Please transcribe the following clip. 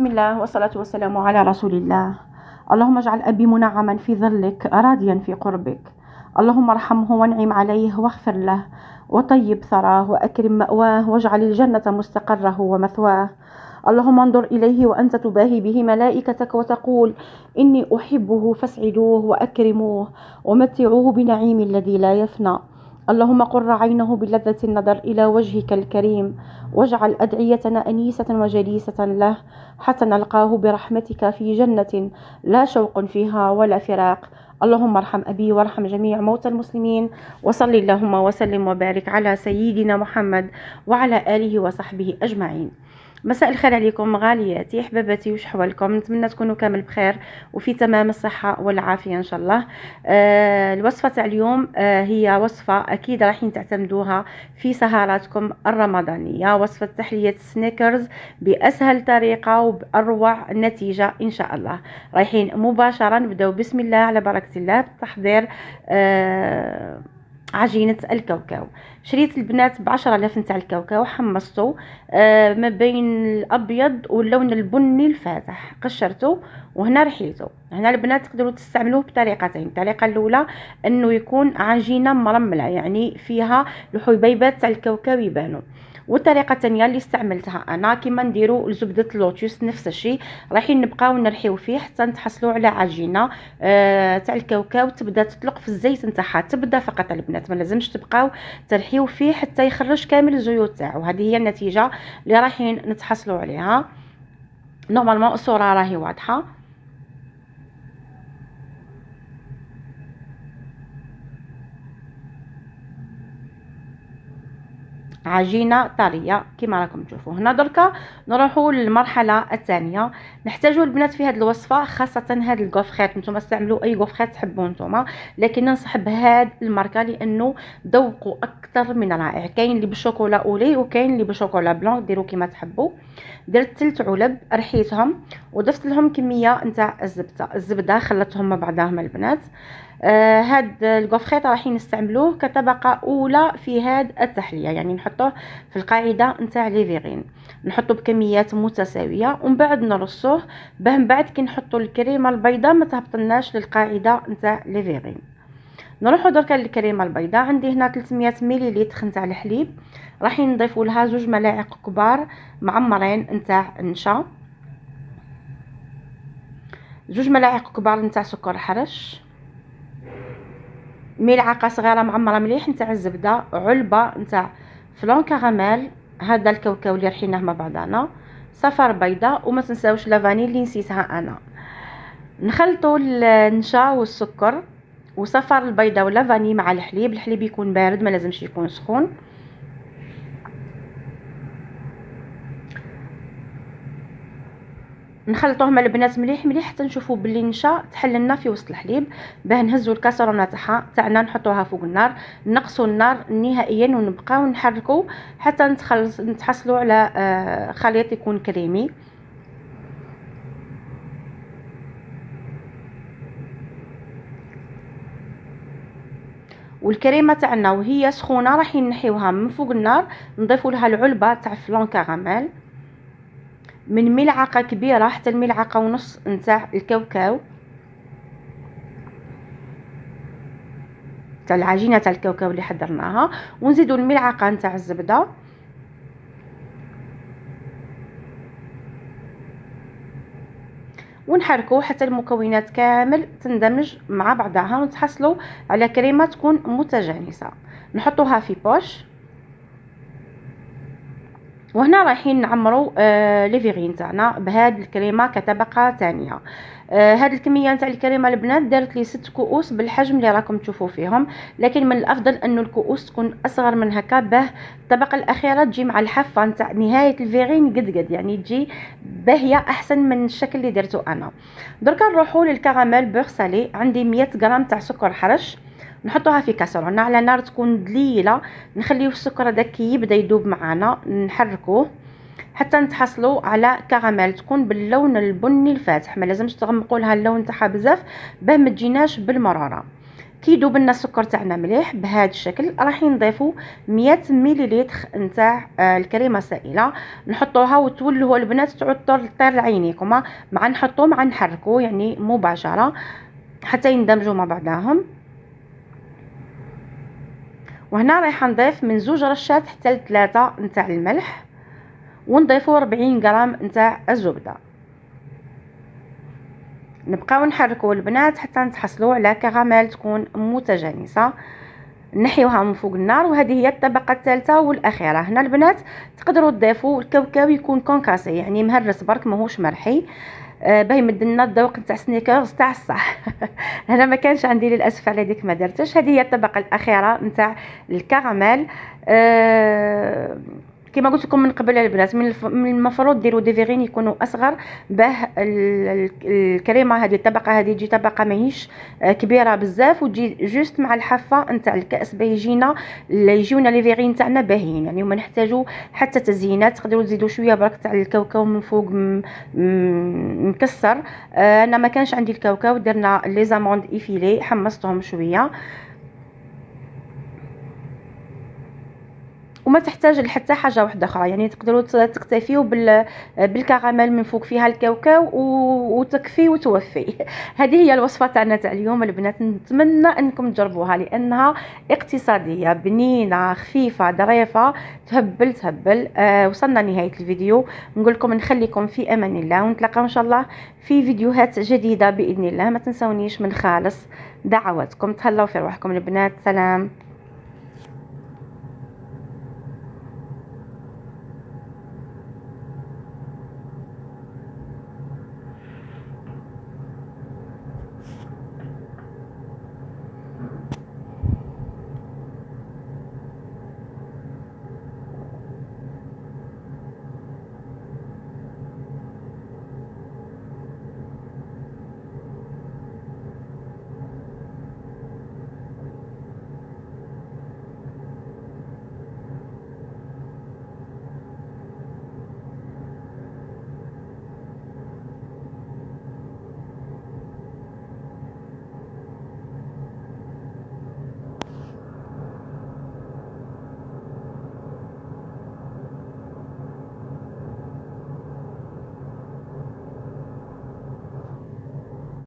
بسم الله والصلاة والسلام على رسول الله. اللهم اجعل أبي منعما في ظلك راضيا في قربك. اللهم ارحمه وانعم عليه واغفر له وطيب ثراه وأكرم مأواه واجعل الجنة مستقره ومثواه. اللهم انظر إليه وأنت تباهي به ملائكتك وتقول إني أحبه فاسعدوه وأكرموه ومتعوه بنعيم الذي لا يفنى. اللهم قر عينه بلذة النظر إلى وجهك الكريم واجعل أدعيتنا أنيسة وجليسة له حتى نلقاه برحمتك في جنة لا شوق فيها ولا فراق. اللهم ارحم أبي وارحم جميع موتى المسلمين، وصل اللهم وسلم وبارك على سيدنا محمد وعلى آله وصحبه أجمعين. مساء الخير عليكم غالياتي احباباتي، وش حوالكم؟ نتمنى تكونوا كامل بخير وفي تمام الصحه والعافيه ان شاء الله. الوصفه تاع اليوم هي وصفه اكيد رايحين تعتمدوها في سهراتكم الرمضانيه، وصفه تحليه سنيكرز باسهل طريقه وباروع نتيجه ان شاء الله. رايحين مباشره نبداو بسم الله على بركه الله بالتحضير. عجينة الكاوكاو. شريت البنات ب10,000 نتاع الكاوكاو، حمصته ما بين الابيض واللون البني الفاتح، قشرته وهنا رحيته. هنا البنات تقدروا تستعملوه بطريقتين. الطريقه الاولى انه يكون عجينه مرمله، يعني فيها الحبيبات تاع الكاوكاو يبانوا. والطريقه الثانيه اللي استعملتها انا كيما نديروا زبده اللوتيوس نفس الشيء، رايحين نبقاو نرحيو فيه حتى نتحصلوا على عجينه تاع الكاوكاو تبدا تطلق في الزيت نتاعها، تبدا فقط البنات، ما لازمش تبقاو ترحيو فيه حتى يخرج كامل الزيوت تاعو. هذه هي النتيجه اللي رايحين نتحصلوا عليها. نورمالمون الصوره راهي واضحه. عجينه طريه كما راكم تشوفوا. هنا دركا نروحوا للمرحله الثانيه. نحتاجوا البنات في هذه الوصفه خاصه هذا الكوفخيت، نتوما استعملوا اي كوفخيت تحبوا نتوما، لكن ننصح بهذه الماركه لانه ذوقه اكثر من رائع. كاين اللي بالشوكولا اولي وكاين اللي بالشوكولا بلون، ديروا كما تحبوا. درت 3 علب رحيتهم وضفت لهم كميه نتاع الزبده خلطتهم مع بعضهم البنات. هاد الكوفخيط رايحين نستعملوه كطبقه اولى في هاد التحليه، يعني نحطوه في القاعده نتاع لي فيغين، نحطوه بكميات متساويه ومن بعد نرصوه باه من بعد كي نحطوا الكريمه البيضاء ما تهبطلناش للقاعده نتاع لي فيغين. نروحوا دركا للكريمه البيضاء. عندي هنا 300 مليلتر نتاع الحليب، رايحين نضيفوا لها 2 ملاعق كبار معمرين نتاع النشا، 2 ملاعق كبار نتاع سكر حرش، ملعقه صغيره معمره مليح نتاع الزبده، علبه نتاع فلون كراميل، هذا الكاوكاو اللي رحيناه مع بعضنا، صفر بيضاء، وما تنساوش لا فانيل اللي نسيتها انا. نخلطوا النشا والسكر وصفر البيضه ولا فاني مع الحليب. الحليب يكون بارد، ما لازمش يكون سخون. نخلطوهم البنات مليح مليح حتى نشوفوا باللي النشا تحل لنا في وسط الحليب، باه نهزوا الكاسرونه تاعنا نحطوها فوق النار، نقصوا النار نهائيا ونبقاو نحركوا حتى نتحصلوا على خليط يكون كريمي. والكريمه تاعنا وهي سخونه رايحين نحيوها من فوق النار، نضيفوا لها العلبه تاع فلون كراميل من ملعقه كبيره حتى الملعقه ونص نتاع الكاوكاو تاع العجينه تاع الكاوكاو اللي حضرناها، ونزيدوا الملعقه نتاع الزبده، ونحركوا حتى المكونات كامل تندمج مع بعضها ونتحصلوا على كريمه تكون متجانسه. نحطوها في بوش. وهنا رايحين نعمروا لي فيغين تاعنا بهاد الكريمه كطبقه ثانيه. هاد الكميه نتاع الكريمه البنات دارت لي 6 كؤوس بالحجم اللي راكم تشوفوا فيهم، لكن من الافضل انه الكؤوس تكون اصغر من هكا باه الطبقه الاخيره تجي مع الحافه نتاع نهايه الفيغين قد يعني تجي باهيه احسن من الشكل اللي درتو انا. دركا نروحوا للكراميل بور سالي. عندي 100 غرام تاع سكر حرش، نحطوها في كاسرونه على نار تكون دليله، نخليو السكر هذاك يبدا يذوب معنا، نحركوه حتى نتحصلوا على كراميل تكون باللون البني الفاتح، ما لازمش تغمقوا لها اللون تاعها بزاف باه ما تجيناش بالمراره. كي يذوب لنا السكر تاعنا مليح بهذا الشكل، راح نضيفوا 100 مليلتر نتاع الكريمه سائله، نحطوها وتولوا البنات تعود طير لعينيكم، مع نحطو مع نحركو يعني مباشره حتى يندمجوا مع بعضهم. وهنا رايحه نضيف من 2 رشات حتى ل3 نتاع الملح، ونضيفوا 40 غرام نتاع الزبده. نبقاو نحركوا البنات حتى نتحصلوا على كراميل تكون متجانسه، نحيوها من فوق النار. وهذه هي الطبقه الثالثه والاخيره. هنا البنات تقدروا تضيفوا الكاوكاو يكون كونكاسي يعني مهرس برك ماهوش مرحي، باه يمد لنا الذوق نتاع سنيكرز تاع الصح. انا ما كانش عندي للاسف على ديك ما درتش. هذه هي الطبقه الاخيره نتاع الكراميل. كما قلت لكم من قبل البنات، من المفروض ديروا دي فيغين يكونوا اصغر، باه الكريمه هذه الطبقه هذه تجي طبقه ماهيش كبيره بزاف، وتجي جوست مع الحافه نتاع الكاس باه يجيونا لي فيغين تاعنا باهيين يعني، وما نحتاجوا حتى تزيينات. تقدروا تزيدوا شويه برك تاع الكاوكاو من فوق مكسر. انا ما كانش عندي الكاوكاو، درنا لي زاموند ايفيلي حمصتهم شويه، وما تحتاج لحتى حاجه واحده اخرى يعني. تقدروا تكتفيوا بالكراميل من فوق فيها الكاوكاو وتكفي وتوفي. هذه هي الوصفه تاعنا تاع اليوم البنات، نتمنى انكم تجربوها لانها اقتصاديه بنينه خفيفه ظريفه تهبل. وصلنا لنهايه الفيديو، نقول لكم نخليكم في امان الله، ونتلاقاو ان شاء الله في فيديوهات جديده باذن الله. ما تنسونيش من خالص دعواتكم. تهلاو في روحكم البنات، سلام.